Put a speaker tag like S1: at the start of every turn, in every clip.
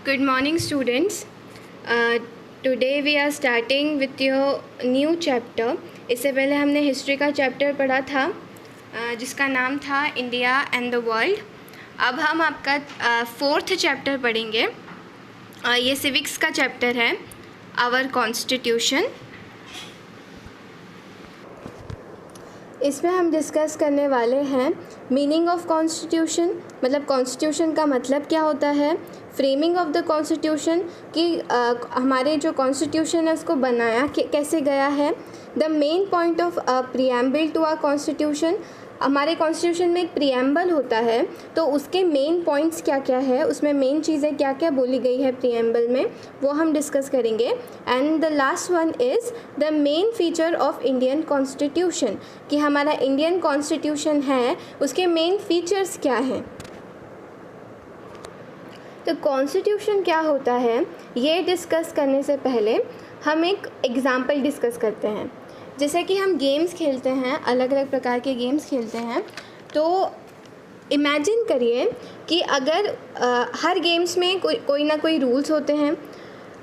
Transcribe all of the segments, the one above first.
S1: Good morning, students. Today we are starting with your new chapter. इससे पहले हमने history का चैप्टर पढ़ा था जिसका नाम था इंडिया एंड द वर्ल्ड. अब हम आपका फोर्थ चैप्टर पढ़ेंगे. ये सिविक्स का चैप्टर है, आवर कॉन्स्टिट्यूशन. इसमें हम डिस्कस करने वाले हैं मीनिंग ऑफ कॉन्स्टिट्यूशन, मतलब कॉन्स्टिट्यूशन का मतलब क्या होता है, फ्रेमिंग ऑफ द कॉन्स्टिट्यूशन कि हमारे जो कॉन्स्टिट्यूशन है उसको बनाया कैसे गया है, the main point of preamble to our constitution. हमारे कॉन्स्टिट्यूशन में एक प्रीएम्बल होता है तो उसके मेन पॉइंट्स क्या क्या है, उसमें मेन चीज़ें क्या क्या बोली गई है प्रीएम्बल में, वो हम डिस्कस करेंगे. And the last one is the main feature of Indian constitution कि हमारा इंडियन कॉन्स्टिट्यूशन है उसके मेन फीचर्स क्या हैं. तो कॉन्स्टिट्यूशन क्या होता है ये डिस्कस करने से पहले हम एक एग्ज़ाम्पल डिस्कस करते हैं. जैसे कि हम गेम्स खेलते हैं, अलग अलग प्रकार के गेम्स खेलते हैं, तो इमेजिन करिए कि अगर हर गेम्स में कोई ना कोई रूल्स होते हैं.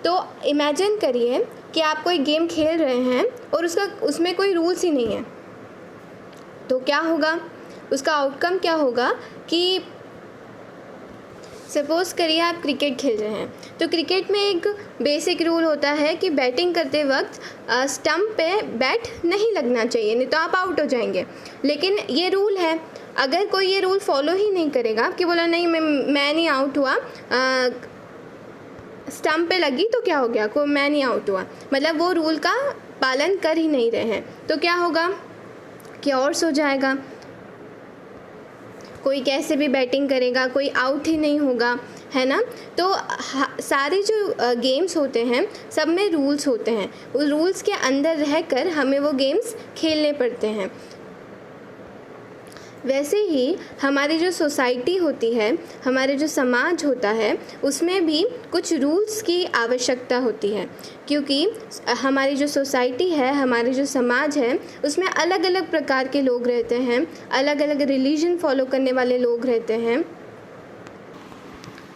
S1: तो इमेजिन करिए कि आप कोई गेम खेल रहे हैं और उसमें कोई रूल्स ही नहीं है, तो क्या होगा, उसका आउटकम क्या होगा कि सपोज़ करिए आप क्रिकेट खेल रहे हैं. तो क्रिकेट में एक बेसिक रूल होता है कि बैटिंग करते वक्त स्टंप पे बैट नहीं लगना चाहिए, नहीं तो आप आउट हो जाएंगे. लेकिन ये रूल है, अगर कोई ये रूल फॉलो ही नहीं करेगा कि बोला नहीं मैं नहीं आउट हुआ, स्टंप पे लगी तो क्या हो गया, को मैं नहीं आउट हुआ, मतलब वो रूल का पालन कर ही नहीं रहे हैं, तो क्या होगा, क्योर्स हो जाएगा. कोई कैसे भी बैटिंग करेगा, कोई आउट ही नहीं होगा, है ना. तो सारे जो गेम्स होते हैं सब में रूल्स होते हैं, उस रूल्स के अंदर रहकर हमें वो गेम्स खेलने पड़ते हैं. वैसे ही हमारी जो सोसाइटी होती है, हमारे जो समाज होता है, उसमें भी कुछ रूल्स की आवश्यकता होती है, क्योंकि हमारी जो सोसाइटी है, हमारे जो समाज है, उसमें अलग अलग प्रकार के लोग रहते हैं, अलग अलग रिलीजन फॉलो करने वाले लोग रहते हैं,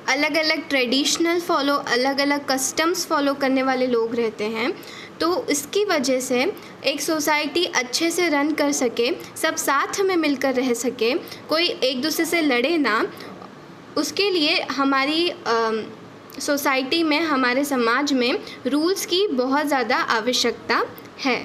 S1: अलग अलग ट्रेडिशनल अलग अलग कस्टम्स फॉलो करने वाले लोग रहते हैं. तो इसकी वजह से एक सोसाइटी अच्छे से रन कर सके, सब साथ में मिलकर रह सके, कोई एक दूसरे से लड़े ना, उसके लिए हमारी सोसाइटी में, हमारे समाज में रूल्स की बहुत ज़्यादा आवश्यकता है.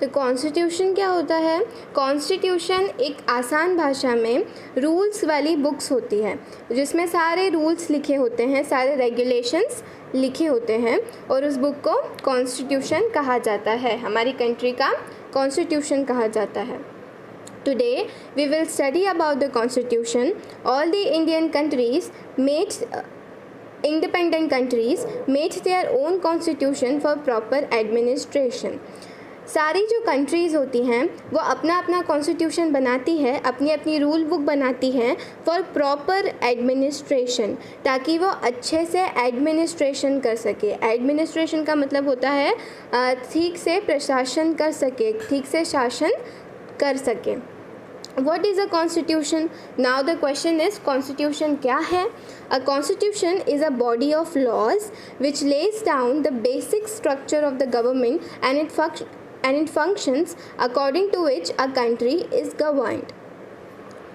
S1: तो कॉन्स्टिट्यूशन क्या होता है, कॉन्स्टिट्यूशन एक आसान भाषा में रूल्स वाली बुक्स होती है जिसमें सारे रूल्स लिखे होते हैं, सारे रेगुलेशंस लिखे होते हैं, और उस बुक को कॉन्स्टिट्यूशन कहा जाता है, हमारी कंट्री का कॉन्स्टिट्यूशन कहा जाता है. Today we will study about the constitution. All the Indian countries independent countries made their own constitution for proper administration. सारी जो कंट्रीज़ होती हैं वो अपना अपना कॉन्स्टिट्यूशन बनाती है, अपनी अपनी रूल बुक बनाती हैं फॉर प्रॉपर एडमिनिस्ट्रेशन, ताकि वो अच्छे से एडमिनिस्ट्रेशन कर सके. एडमिनिस्ट्रेशन का मतलब होता है ठीक से प्रशासन कर सके, ठीक से शासन कर सके. What is a constitution? Now the question is, constitution क्या है? A constitution is a body of laws which lays down the basic structure of the government and it functions according to which a country is governed.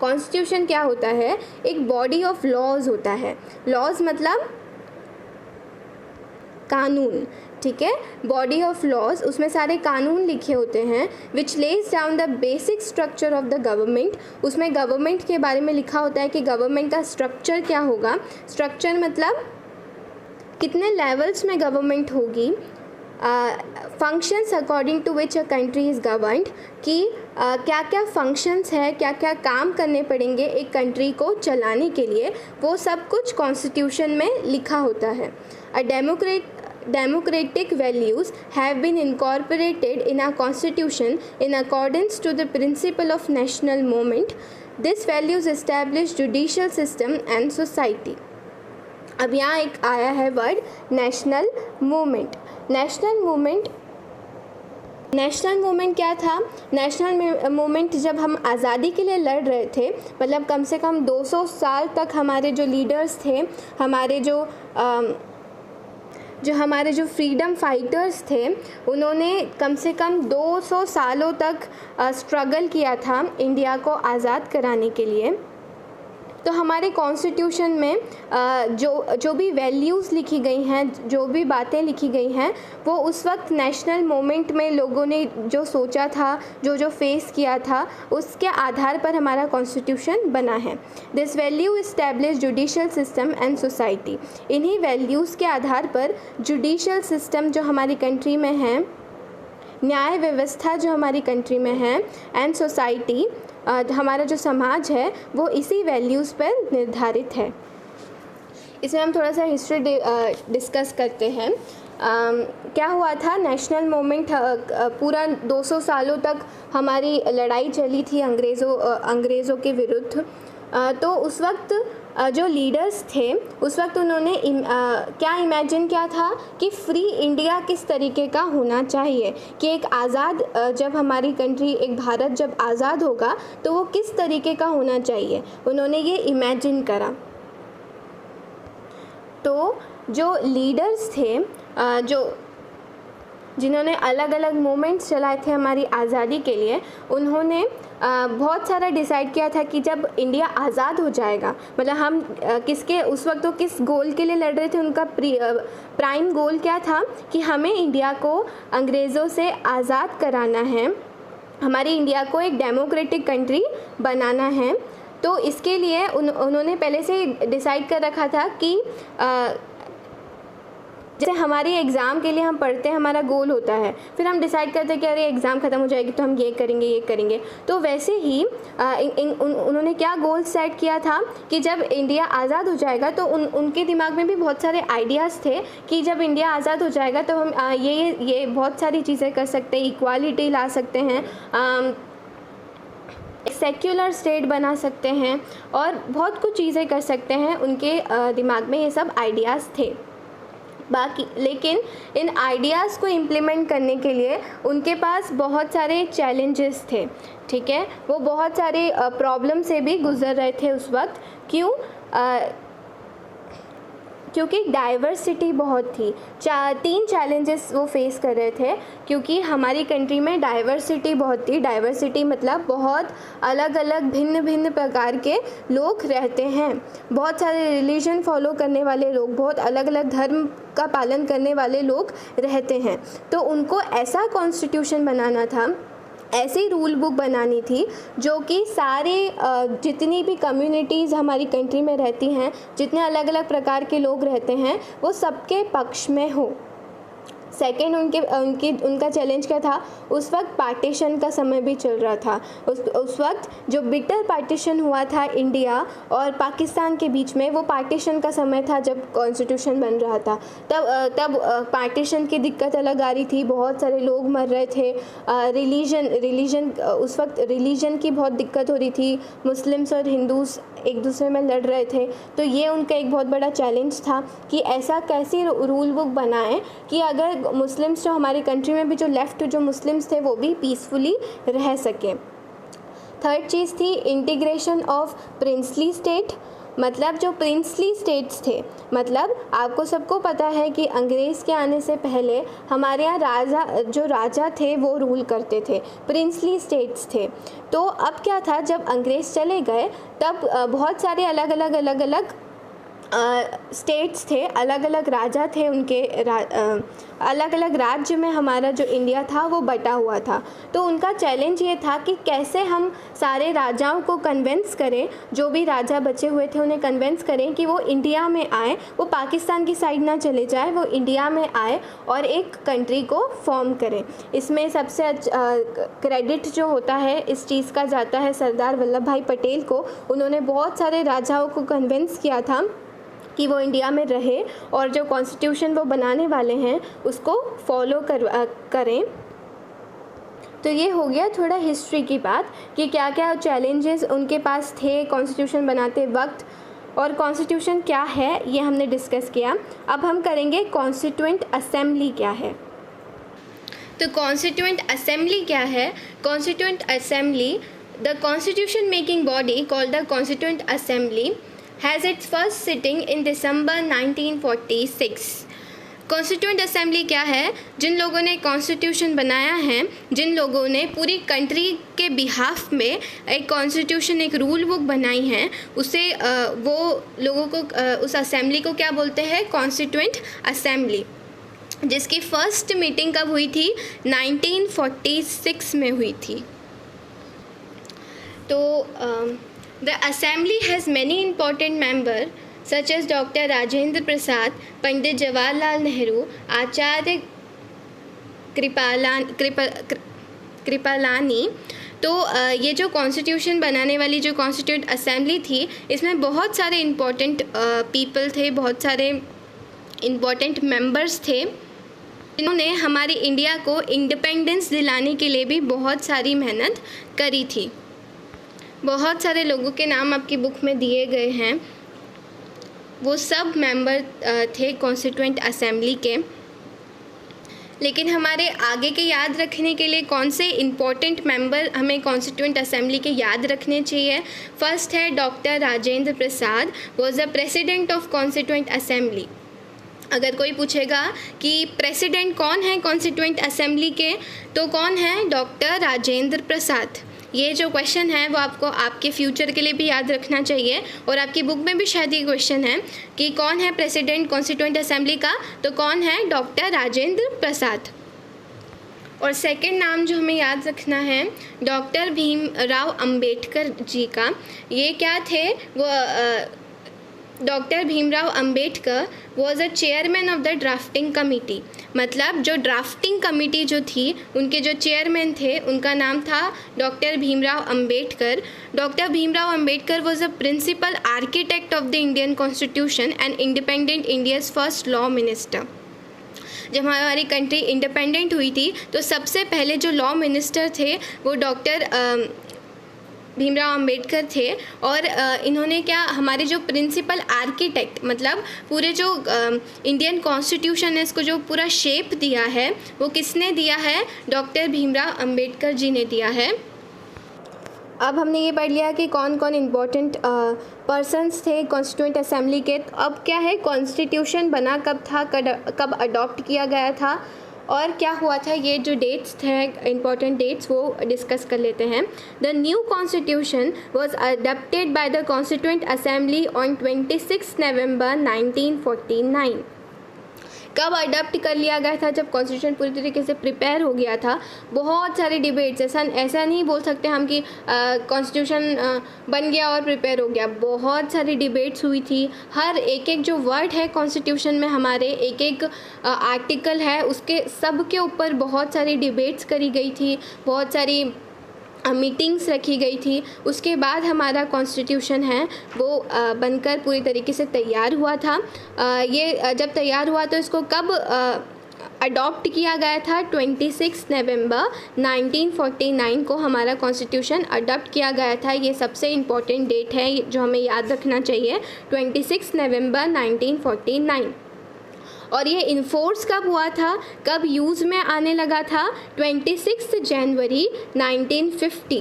S1: Constitution क्या होता है, एक body of laws होता है. laws मतलब कानून, ठीक है. बॉडी ऑफ लॉज, उसमें सारे कानून लिखे होते हैं. Which lays down the basic structure of the government, उसमें गवर्नमेंट के बारे में लिखा होता है कि गवर्नमेंट का स्ट्रक्चर क्या होगा. स्ट्रक्चर मतलब कितने लेवल्स में गवर्नमेंट होगी. Functions according to which a country is governed, कि क्या क्या फंक्शंस है, क्या क्या काम करने पड़ेंगे एक कंट्री को चलाने के लिए, वो सब कुछ कॉन्स्टिट्यूशन में लिखा होता है. अ democratic values have been incorporated in our constitution in accordance to the principle of national movement. These values establish judicial system and society. अब यहाँ एक आया है word national movement. National movement national movement क्या था? नेशनल मूवमेंट जब हम आज़ादी के लिए लड़ रहे थे, मतलब कम से कम 200 साल तक हमारे जो लीडर्स थे, हमारे जो फ्रीडम फाइटर्स थे, उन्होंने कम से कम 200 सालों तक स्ट्रगल किया था इंडिया को आज़ाद कराने के लिए। तो हमारे कॉन्स्टिट्यूशन में जो भी वैल्यूज़ लिखी गई हैं, जो भी बातें लिखी गई हैं, वो उस वक्त नेशनल मोमेंट में लोगों ने जो सोचा था, जो फेस किया था, उसके आधार पर हमारा कॉन्स्टिट्यूशन बना है। This value establish judicial system and society. इन्हीं वैल्यूज़ के आधार पर जुडिशल सिस्टम जो हमारी कंट्री में है, न्याय व्यवस्था जो हमारी कंट्री में है, एंड सोसाइटी हमारा जो समाज है, वो इसी वैल्यूज़ पर निर्धारित है। इसमें हम थोड़ा सा हिस्ट्री डिस्कस करते हैं। क्या हुआ था? नेशनल मूवमेंट पूरा 200 सालों तक हमारी लड़ाई चली थी अंग्रेज़ों के विरुद्ध। तो उस वक्त जो लीडर्स थे, उस वक्त उन्होंने क्या इमेजिन किया था कि फ्री इंडिया किस तरीके का होना चाहिए, कि एक आज़ाद जब हमारी कंट्री, एक भारत जब आज़ाद होगा तो वो किस तरीके का होना चाहिए, उन्होंने ये इमेजिन करा। तो जो लीडर्स थे, जिन्होंने अलग अलग मूवमेंट्स चलाए थे हमारी आज़ादी के लिए, उन्होंने बहुत सारा डिसाइड किया था कि जब इंडिया आज़ाद हो जाएगा, मतलब हम उस वक्त तो किस गोल के लिए लड़ रहे थे, उनका प्राइम गोल क्या था कि हमें इंडिया को अंग्रेज़ों से आज़ाद कराना है, हमारी इंडिया को एक डेमोक्रेटिक कंट्री बनाना है। तो इसके लिए उन्होंने पहले से डिसाइड कर रखा था कि जैसे हमारी एग्ज़ाम के लिए हम पढ़ते हैं, हमारा गोल होता है, फिर हम डिसाइड करते हैं कि अरे एग्ज़ाम ख़त्म हो जाएगी तो हम ये करेंगे। तो वैसे ही उन्होंने क्या गोल सेट किया था कि जब इंडिया आज़ाद हो जाएगा तो उनके दिमाग में भी बहुत सारे आइडियाज़ थे कि जब इंडिया आज़ाद हो जाएगा तो हम ये बहुत सारी चीज़ें कर सकते हैं, इक्वालिटी ला सकते हैं, सेक्युलर स्टेट बना सकते हैं और बहुत कुछ चीज़ें कर सकते हैं। उनके दिमाग में ये सब आइडियाज़ थे। लेकिन इन आइडियाज़ को इम्प्लीमेंट करने के लिए उनके पास बहुत सारे चैलेंजेस थे, ठीक है। वो बहुत सारे प्रॉब्लम से भी गुज़र रहे थे उस वक्त। क्योंकि डाइवर्सिटी बहुत थी। 3 चैलेंजेस वो फेस कर रहे थे, क्योंकि हमारी कंट्री में डाइवर्सिटी बहुत थी। डाइवर्सिटी मतलब बहुत अलग अलग भिन्न भिन्न प्रकार के लोग रहते हैं, बहुत सारे रिलीजन फॉलो करने वाले लोग, बहुत अलग अलग धर्म का पालन करने वाले लोग रहते हैं। तो उनको ऐसा कॉन्स्टिट्यूशन बनाना था, ऐसी रूल बुक बनानी थी जो कि सारे जितनी भी कम्युनिटीज़ हमारी कंट्री में रहती हैं, जितने अलग अलग प्रकार के लोग रहते हैं, वो सबके पक्ष में हो। सेकेंड उनका चैलेंज क्या था? उस वक्त पार्टीशन का समय भी चल रहा था। उस वक्त जो बिटर पार्टीशन हुआ था इंडिया और पाकिस्तान के बीच में, वो पार्टीशन का समय था जब कॉन्स्टिट्यूशन बन रहा था। तब पार्टीशन की दिक्कत अलग आ रही थी, बहुत सारे लोग मर रहे थे। रिलीजन उस वक्त रिलीजन की बहुत दिक्कत हो रही थी, मुस्लिम्स और हिंदूज़ एक दूसरे में लड़ रहे थे। तो ये उनका एक बहुत बड़ा चैलेंज था कि ऐसा कैसी रूल बुक बनाएं कि अगर मुस्लिम्स जो हमारी कंट्री में भी जो लेफ़्ट जो मुस्लिम्स थे वो भी पीसफुली रह सकें। थर्ड चीज़ थी इंटीग्रेशन ऑफ प्रिंसली स्टेट, मतलब जो प्रिंसली स्टेट्स थे, मतलब आपको सबको पता है कि अंग्रेज़ के आने से पहले हमारे यहाँ राजा थे वो रूल करते थे, प्रिंसली स्टेट्स थे। तो अब क्या था, जब अंग्रेज़ चले गए तब बहुत सारे अलग अलग स्टेट्स थे, अलग अलग राजा थे, उनके अलग अलग राज्य में हमारा जो इंडिया था वो बटा हुआ था। तो उनका चैलेंज ये था कि कैसे हम सारे राजाओं को कन्वेंस करें, जो भी राजा बचे हुए थे उन्हें कन्वेंस करें कि वो इंडिया में आए, वो पाकिस्तान की साइड ना चले जाए, वो इंडिया में आए और एक कंट्री को फॉर्म करें। इसमें सबसे क्रेडिट जो होता है इस चीज़ का जाता है सरदार वल्लभ भाई पटेल को। उन्होंने बहुत सारे राजाओं को कन्वेंस किया था कि वो इंडिया में रहे और जो कॉन्स्टिट्यूशन वो बनाने वाले हैं उसको फॉलो करें। तो ये हो गया थोड़ा हिस्ट्री की बात कि क्या क्या चैलेंजेस उनके पास थे कॉन्स्टिट्यूशन बनाते वक्त, और कॉन्स्टिट्यूशन क्या है ये हमने डिस्कस किया। अब हम करेंगे कॉन्स्टिट्यूएंट असेंबली क्या है। तो कॉन्स्टिट्यूएंट असेंबली क्या है? Constituent assembly, the constitution making body called the constituent assembly has its first sitting in December 1946। Constituent assembly क्या है? जिन लोगों ने कॉन्स्टिट्यूशन बनाया है, जिन लोगों ने पूरी कंट्री के बिहाफ में एक कॉन्स्टिट्यूशन, एक रूल बुक बनाई है, उसे वो लोगों को उस असेंबली को क्या बोलते हैं? कॉन्स्टिट्यूएंट असेंबली, जिसकी फर्स्ट मीटिंग कब हुई थी? 1946 में हुई थी। तो the assembly has many important member such as Dr. Rajendra Prasad, Pandit Jawaharlal Nehru, Acharya Kripalani. तो ये जो कॉन्स्टिट्यूशन बनाने वाली जो कॉन्स्टिट्यूएंट असेंबली थी, इसमें बहुत सारे इम्पोर्टेंट पीपल थे, बहुत सारे इम्पोर्टेंट मेंबर्स थे, जिन्होंने हमारे इंडिया को इंडिपेंडेंस दिलाने के लिए भी बहुत सारी मेहनत करी थी। बहुत सारे लोगों के नाम आपकी बुक में दिए गए हैं, वो सब मेंबर थे कॉन्स्टिट्यूएंट असेंबली के। लेकिन हमारे आगे के याद रखने के लिए कौन से इम्पोर्टेंट मेंबर हमें कॉन्स्टिट्यूएंट असेंबली के याद रखने चाहिए? फर्स्ट है doctor Rajendra Prasad, was the president of constituent assembly. अगर कोई पूछेगा कि प्रेसिडेंट कौन है कॉन्स्टिट्यूएंट असेंबली के, तो कौन है? डॉक्टर राजेंद्र प्रसाद। ये जो क्वेश्चन है वो आपको आपके फ्यूचर के लिए भी याद रखना चाहिए, और आपकी बुक में भी शायद ये क्वेश्चन है कि कौन है प्रेसिडेंट कॉन्स्टिट्यूएंट असेंबली का, तो कौन है? डॉक्टर राजेंद्र प्रसाद। और सेकंड नाम जो हमें याद रखना है, डॉक्टर भीमराव अंबेडकर जी का। ये क्या थे? वो doctor Bhimrao Ambedkar was a chairman of the drafting committee. मतलब जो ड्राफ्टिंग कमिटी जो थी, उनके जो चेयरमैन थे, उनका नाम था doctor Bhimrao Ambedkar. Doctor Bhimrao Ambedkar was a principal architect of the Indian constitution and independent India's first law minister. जब हमारी कंट्री इंडिपेंडेंट हुई थी, तो सबसे पहले जो लॉ मिनिस्टर थे वो डॉक्टर भीमराव अंबेडकर थे। और इन्होंने क्या, हमारे जो प्रिंसिपल आर्किटेक्ट, मतलब पूरे जो इंडियन कॉन्स्टिट्यूशन है, इसको जो पूरा शेप दिया है, वो किसने दिया है? डॉक्टर भीमराव अंबेडकर जी ने दिया है। अब हमने ये पढ़ लिया कि कौन कौन इम्पोर्टेंट पर्सन्स थे कॉन्स्टिट्यूएंट असेंबली के। अब क्या है, कॉन्स्टिट्यूशन बना कब था, कब अडॉप्ट किया गया था, और क्या हुआ था, ये जो डेट्स थे, इम्पॉर्टेंट डेट्स, वो डिस्कस कर लेते हैं। The new constitution was adopted by the constituent assembly on 26 नवंबर 1949। कब अडॉप्ट कर लिया गया था? जब कॉन्स्टिट्यूशन पूरी तरीके से प्रिपेयर हो गया था। बहुत सारे डिबेट्स, ऐसा नहीं बोल सकते हम कि कॉन्स्टिट्यूशन बन गया और प्रिपेयर हो गया। बहुत सारी डिबेट्स हुई थी। हर एक जो वर्ड है कॉन्स्टिट्यूशन में, हमारे एक आर्टिकल है, उसके सब के ऊपर बहुत सारी डिबेट्स करी गई थी, बहुत सारी मीटिंग्स रखी गई थी। उसके बाद हमारा कॉन्स्टिट्यूशन है वो बनकर पूरी तरीके से तैयार हुआ था। ये जब तैयार हुआ तो इसको कब अडॉप्ट किया गया था? 26 नवंबर 1949 को हमारा कॉन्स्टिट्यूशन अडॉप्ट किया गया था। ये सबसे इम्पॉर्टेंट डेट है जो हमें याद रखना चाहिए, 26 नवंबर 1949। और ये इन्फोर्स कब हुआ था, कब यूज़ में आने लगा था? 26 जनवरी 1950।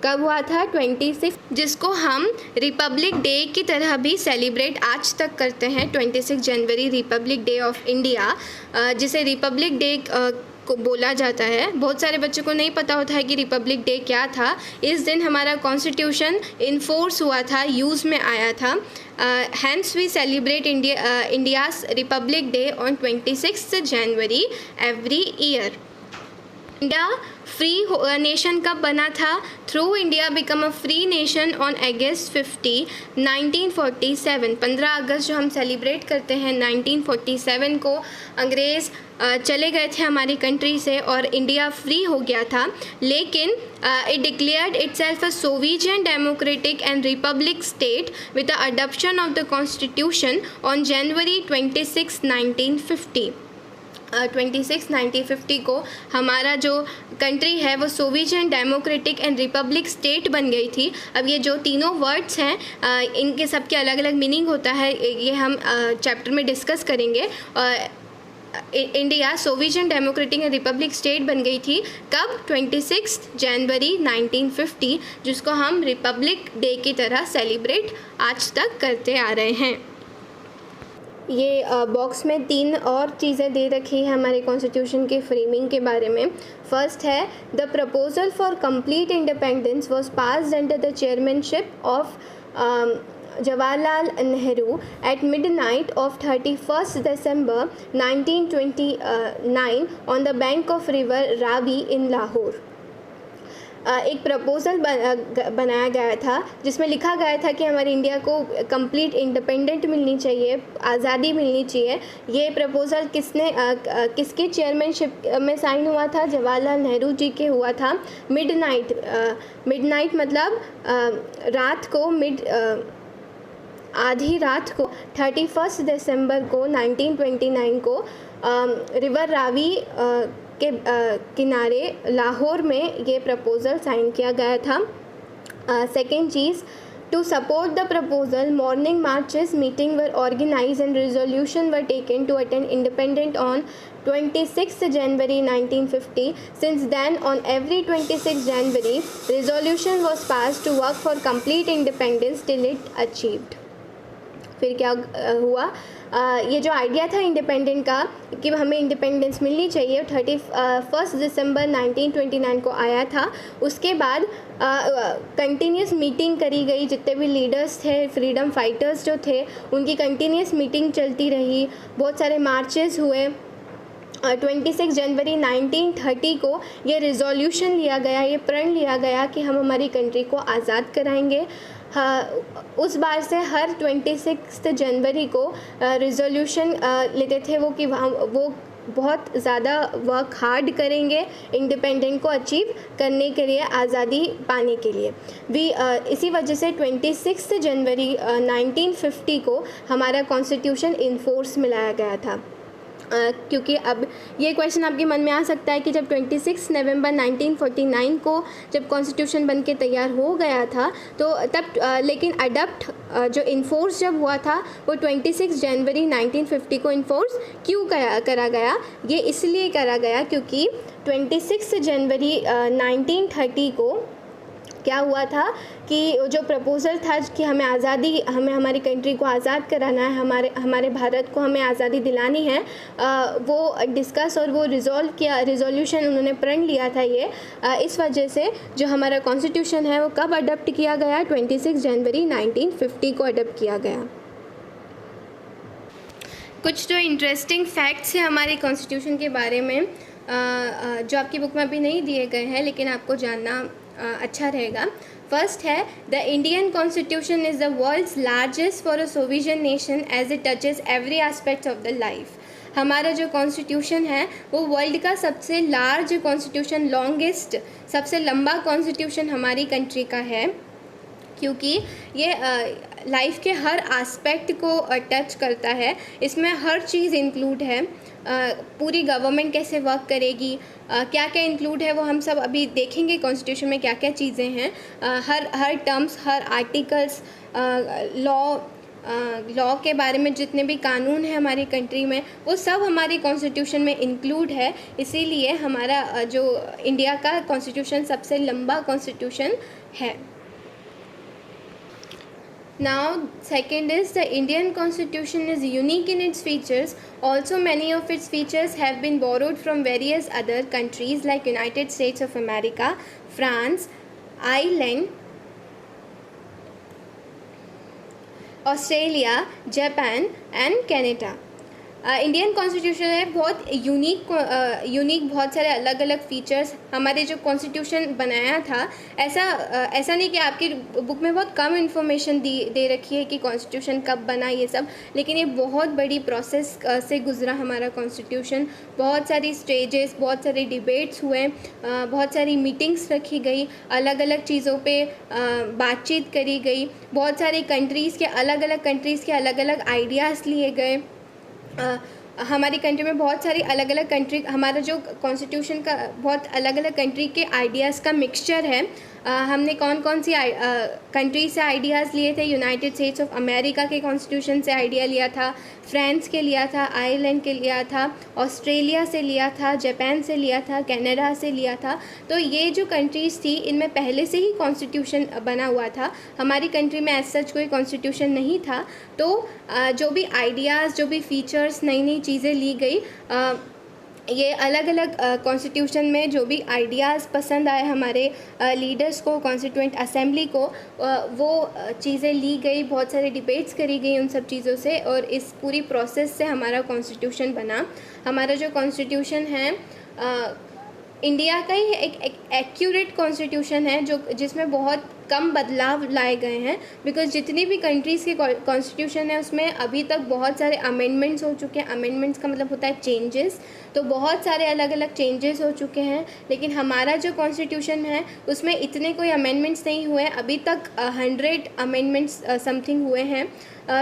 S1: कब हुआ था? 26, जिसको हम रिपब्लिक डे की तरह भी सेलिब्रेट आज तक करते हैं। 26 जनवरी रिपब्लिक डे ऑफ इंडिया, जिसे रिपब्लिक डे को बोला जाता है। बहुत सारे बच्चों को नहीं पता होता है कि रिपब्लिक डे क्या था। इस दिन हमारा कॉन्स्टिट्यूशन इन्फोर्स हुआ था, यूज़ में आया था। Hence we celebrate India's republic day on 26 January every year. India free nation कब बना था? Through India become a free nation on August 50, 1947। 15 अगस्त जो हम सेलिब्रेट करते हैं, 1947 को अंग्रेज़ चले गए थे हमारी कंट्री से और इंडिया फ्री हो गया था। लेकिन it declared itself a sovereign democratic and republic state with the adoption of the constitution on January 26, 1950। 1950 को हमारा जो कंट्री है वो sovereign democratic and republic state बन गई थी। अब ये जो तीनों वर्ड्स हैं, इनके सबके अलग अलग मीनिंग होता है, ये हम चैप्टर में डिस्कस करेंगे। India sovereign democratic and republic state बन गई थी। कब? 26 जनवरी 1950, जिसको हम रिपब्लिक डे की तरह सेलिब्रेट आज तक करते आ रहे हैं। ये बॉक्स में 3 और चीज़ें दे रखी है हमारे कॉन्स्टिट्यूशन के फ्रेमिंग के बारे में। फर्स्ट है, the proposal for complete independence was passed under the chairmanship of Jawaharlal Nehru at midnight of 31st December 1929 on the bank of river Ravi in Lahore। एक प्रपोज़ल बनाया गया था जिसमें लिखा गया था कि हमारे इंडिया को कंप्लीट इंडिपेंडेंट मिलनी चाहिए, आज़ादी मिलनी चाहिए। ये प्रपोज़ल किसके चेयरमैनशिप में साइन हुआ था? जवाहरलाल नेहरू जी के हुआ था। मिडनाइट मतलब रात को, आधी रात को 31 दिसंबर को 1929 को रिवर रावी के किनारे लाहौर में ये प्रपोज़ल साइन किया गया था। सेकेंड चीज़, to support the proposal morning marches meeting were organise and resolution were taken to attend independent on 26 January 1950. Since then, on every 26 January, resolution was passed to work for complete independence till it achieved. फिर क्या हुआ? ये जो idea था independent का कि हमें independence मिलनी चाहिए, 31 दिसंबर 1929 को आया था। उसके बाद कंटिन्यूस मीटिंग करी गई, जितने भी लीडर्स थे, फ्रीडम फाइटर्स जो थे, उनकी कंटिन्यूस मीटिंग चलती रही, बहुत सारे मार्चेस हुए। 26 जनवरी 1930 को ये रिजोल्यूशन लिया गया, ये प्रण लिया गया कि हम हमारी कंट्री को आज़ाद कराएंगे। उस बार से हर 26 जनवरी को रिजोल्यूशन लेते थे वो कि वो बहुत ज़्यादा वर्क हार्ड करेंगे इंडिपेंडेंट को अचीव करने के लिए, आज़ादी पाने के लिए। इसी वजह से 26 जनवरी 1950 को हमारा कॉन्स्टिट्यूशन इन फोर्स में लाया गया था। क्योंकि अब ये क्वेश्चन आपके मन में आ सकता है कि जब 26 नवंबर 1949 को जब कॉन्स्टिट्यूशन बन के तैयार हो गया था तो तब लेकिन अडप्ट जो इन्फोर्स जब हुआ था वो 26 जनवरी 1950 को इन्फोर्स क्यों करा गया? ये इसलिए करा गया क्योंकि 26 जनवरी 1930 को क्या हुआ था कि जो प्रपोज़ल था कि हमें हमारी कंट्री को आज़ाद कराना है, हमारे भारत को हमें आज़ादी दिलानी है, वो डिस्कस और वो रिजोल्यूशन उन्होंने प्रण लिया था। ये इस वजह से जो हमारा कॉन्स्टिट्यूशन है वो कब अडॉप्ट किया गया? 26 जनवरी 1950 को अडॉप्ट किया गया। कुछ जो इंटरेस्टिंग फैक्ट्स हैं हमारे कॉन्स्टिट्यूशन के बारे में जो आपकी बुक में अभी नहीं दिए गए हैं लेकिन आपको जानना अच्छा रहेगा। फर्स्ट है, the Indian constitution is the world's largest for a sovereign nation as it touches every aspect of the life. हमारा जो कॉन्स्टिट्यूशन है वो वर्ल्ड का सबसे लार्ज कॉन्स्टिट्यूशन, लॉन्गेस्ट, सबसे लंबा कॉन्स्टिट्यूशन हमारी कंट्री का है, क्योंकि ये लाइफ के हर एस्पेक्ट को टच करता है। इसमें हर चीज़ इंक्लूड है। पूरी गवर्नमेंट कैसे वर्क करेगी, क्या क्या इंक्लूड है वो हम सब अभी देखेंगे कॉन्स्टिट्यूशन में क्या क्या चीज़ें हैं। हर टर्म्स, हर आर्टिकल्स, लॉ के बारे में जितने भी कानून हैं हमारी कंट्री में वो सब हमारी कॉन्स्टिट्यूशन में इंक्लूड है। इसीलिए हमारा जो इंडिया का कॉन्स्टिट्यूशन सबसे लंबा कॉन्स्टिट्यूशन है। Now, second is the Indian Constitution is unique in its features. Also, many of its features have been borrowed from various other countries like United States of America, France, Ireland, Australia, Japan and Canada. Indian constitution है बहुत unique, बहुत सारे अलग अलग features. हमारे जो constitution बनाया था ऐसा नहीं कि आपकी बुक में बहुत कम इन्फॉर्मेशन दे रखी है कि कॉन्स्टिट्यूशन कब बना ये सब, लेकिन ये बहुत बड़ी प्रोसेस से गुजरा हमारा कॉन्स्टिट्यूशन। बहुत सारी स्टेजेस, बहुत सारे डिबेट्स हुए, बहुत सारी मीटिंग्स रखी गई, अलग अलग चीज़ों पे बातचीत करी गई, बहुत सारी कंट्रीज़ के अलग अलग आइडियाज़ लिए गए। हमारी कंट्री में बहुत सारी अलग अलग कंट्री, हमारा जो कॉन्स्टिट्यूशन का बहुत अलग अलग कंट्री के आइडियाज़ का मिक्सचर है। हमने कौन कौन सी कंट्री से आइडियाज़ लिए थे। यूनाइटेड स्टेट्स ऑफ अमेरिका के कॉन्स्टिट्यूशन से आइडिया लिया था, फ्रांस के लिया था, आयरलैंड के लिया था, ऑस्ट्रेलिया से लिया था, जापान से लिया था, कनाडा से लिया था। तो ये जो कंट्रीज़ थी इनमें पहले से ही कॉन्स्टिट्यूशन बना हुआ था। हमारी कंट्री में एज सच कोई कॉन्स्टिट्यूशन नहीं था। तो जो भी आइडियाज़, जो भी फीचर्स, नई नई चीज़ें ली गई, ये अलग अलग कॉन्स्टिट्यूशन में जो भी आइडियाज़ पसंद आए हमारे लीडर्स को, कॉन्स्टिट्यूएंट असेंबली को, वो चीज़ें ली गई, बहुत सारे डिबेट्स करी गई उन सब चीज़ों से, और इस पूरी प्रोसेस से हमारा कॉन्स्टिट्यूशन बना। हमारा जो कॉन्स्टिट्यूशन है इंडिया का ही एक एक्यूरेट कॉन्स्टिट्यूशन है, जो जिसमें बहुत कम बदलाव लाए गए हैं। बिकॉज जितनी भी कंट्रीज़ के कॉन्स्टिट्यूशन है उसमें अभी तक बहुत सारे अमेंडमेंट्स हो चुके हैं। अमेंडमेंट्स का मतलब होता है चेंजेस। तो बहुत सारे अलग अलग चेंजेस हो चुके हैं, लेकिन हमारा जो कॉन्स्टिट्यूशन है उसमें इतने कोई अमेंडमेंट्स नहीं हुए। अभी तक 100 अमेंडमेंट्स समथिंग हुए हैं,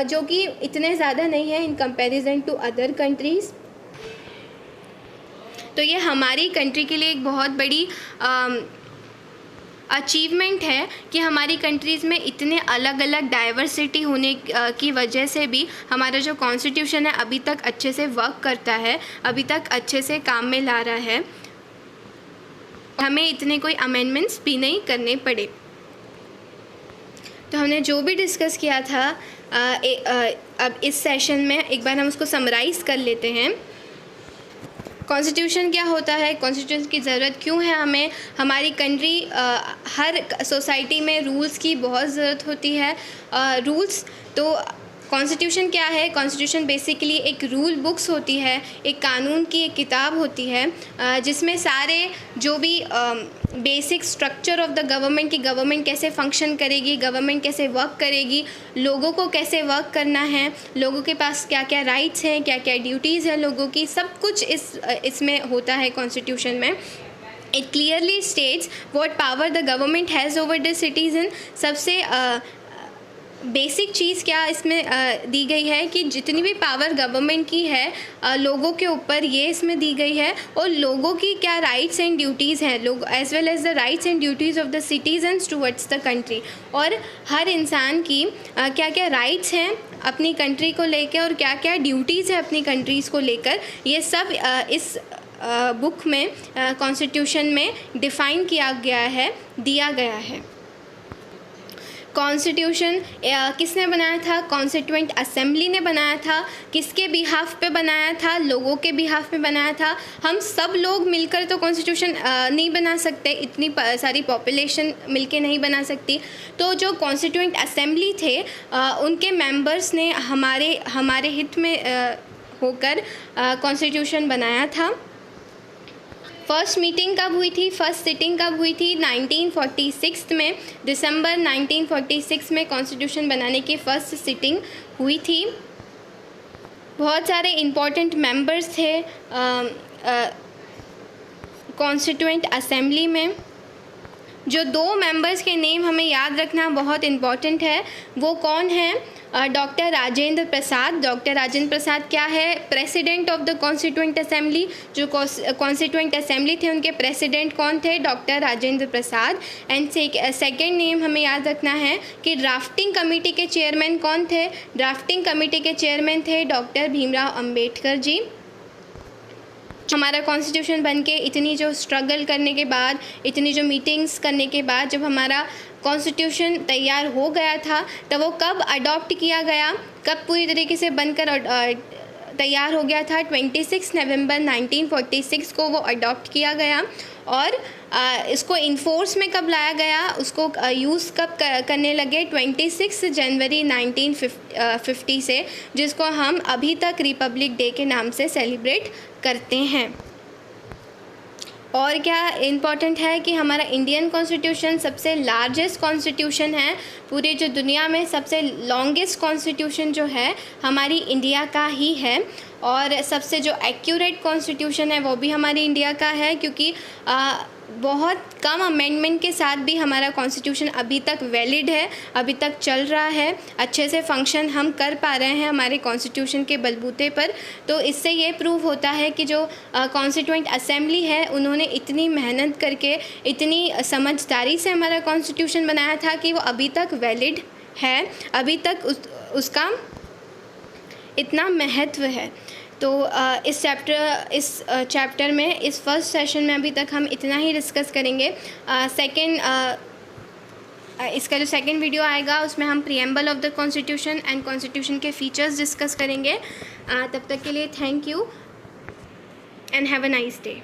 S1: जो कि इतने ज़्यादा नहीं है in comparison to other countries. तो ये हमारी कंट्री के लिए एक बहुत बड़ी अचीवमेंट है कि हमारी कंट्रीज़ में इतने अलग अलग डाइवर्सिटी होने की वजह से भी हमारा जो कॉन्स्टिट्यूशन है अभी तक अच्छे से वर्क करता है, अभी तक अच्छे से काम में ला रहा है, हमें इतने कोई अमेंडमेंट्स भी नहीं करने पड़े। तो हमने जो भी डिस्कस किया था अब इस सेशन में एक बार हम उसको समराइज़ कर लेते हैं। कॉन्स्टिट्यूशन क्या होता है, कॉन्स्टिट्यूशन की ज़रूरत क्यों है हमें। हमारी कंट्री हर सोसाइटी में रूल्स की बहुत ज़रूरत होती है। रूल्स तो कॉन्स्टिट्यूशन क्या है, कॉन्स्टिट्यूशन बेसिकली एक रूल बुक्स होती है, एक कानून की एक किताब होती है, जिसमें सारे जो भी basic structure of the government की गवर्नमेंट कैसे फंक्शन करेगी, गवर्नमेंट कैसे वर्क करेगी, लोगों को कैसे वर्क करना है, लोगों के पास क्या क्या राइट्स हैं, क्या क्या ड्यूटीज़ हैं लोगों की, सब कुछ इसमें होता है कॉन्स्टिट्यूशन में। It clearly states what power the government has over the citizen. सबसे बेसिक चीज़ क्या इसमें दी गई है कि जितनी भी पावर गवर्नमेंट की है लोगों के ऊपर, ये इसमें दी गई है, और लोगों की क्या राइट्स एंड ड्यूटीज़ हैं, लोग as well as the rights and duties of the citizens towards the country. और हर इंसान की क्या क्या राइट्स हैं अपनी कंट्री को लेकर और क्या क्या ड्यूटीज़ हैं अपनी कंट्रीज़ को लेकर, ये सब इस बुक में, कॉन्स्टिट्यूशन में डिफ़ाइन किया गया है, दिया गया है। कॉन्स्टिट्यूशन किसने बनाया था, कॉन्स्टिट्यूएंट असेंबली ने बनाया था। किसके बिहाफ पे बनाया था, लोगों के बिहाफ पे बनाया था। हम सब लोग मिलकर तो कॉन्स्टिट्यूशन नहीं बना सकते, इतनी सारी पॉपुलेशन मिलके नहीं बना सकती। तो जो कॉन्स्टिट्यूएंट असेंबली थे उनके मेंबर्स ने हमारे हित में होकर कॉन्स्टिट्यूशन बनाया था। फर्स्ट मीटिंग कब हुई थी, फर्स्ट सिटिंग कब हुई थी, 1946 में, दिसंबर 1946 में कॉन्स्टिट्यूशन बनाने की फ़र्स्ट सिटिंग हुई थी। बहुत सारे इम्पोर्टेंट मेंबर्स थे कॉन्स्टिट्यूएंट असेंबली में। जो 2 मेंबर्स के नेम हमें याद रखना बहुत इम्पॉर्टेंट है, वो कौन है, डॉक्टर राजेंद्र प्रसाद। डॉक्टर राजेंद्र प्रसाद क्या है, president of the constituent assembly. जो कॉन्स्टिट्यूएंट असेंबली थे उनके प्रेसिडेंट कौन थे, doctor Rajendra Prasad. And second name हमें याद रखना है कि ड्राफ्टिंग कमेटी के चेयरमैन कौन थे, ड्राफ्टिंग कमेटी के चेयरमैन थे डॉक्टर भीमराव अंबेडकर जी। हमारा कॉन्स्टिट्यूशन बनके इतनी जो स्ट्रगल करने के बाद, इतनी जो मीटिंग्स करने के बाद जब हमारा कॉन्स्टिट्यूशन तैयार हो गया था, तब वो कब अडॉप्ट किया गया, कब पूरी तरीके से बनकर तैयार हो गया था, 26 नवंबर 1946 को वो अडॉप्ट किया गया। और इसको इन्फोर्स में कब लाया गया, उसको यूज़ कब करने लगे, 26 जनवरी 1950 से, जिसको हम अभी तक रिपब्लिक डे के नाम से सेलिब्रेट करते हैं। और क्या इम्पॉर्टेंट है कि हमारा इंडियन कॉन्स्टिट्यूशन सबसे लार्जेस्ट कॉन्स्टिट्यूशन है, पूरी जो दुनिया में सबसे लॉन्गेस्ट कॉन्स्टिट्यूशन जो है हमारी इंडिया का ही है। और सबसे जो एक्यूरेट कॉन्स्टिट्यूशन है वो भी हमारी इंडिया का है, क्योंकि बहुत कम अमेंडमेंट के साथ भी हमारा कॉन्स्टिट्यूशन अभी तक वैलिड है, अभी तक चल रहा है, अच्छे से फंक्शन हम कर पा रहे हैं हमारे कॉन्स्टिट्यूशन के बलबूते पर। तो इससे ये प्रूव होता है कि जो कॉन्स्टिट्यूएंट असेंबली है उन्होंने इतनी मेहनत करके, इतनी समझदारी से हमारा कॉन्स्टिट्यूशन बनाया था कि वो अभी तक वैलिड है, अभी तक उसका इतना महत्व है। तो इस चैप्टर में, इस फर्स्ट सेशन में अभी तक हम इतना ही डिस्कस करेंगे। इसका जो सेकंड वीडियो आएगा उसमें हम preamble of the constitution and constitution के फीचर्स डिस्कस करेंगे। तब तक के लिए thank you and have a nice day.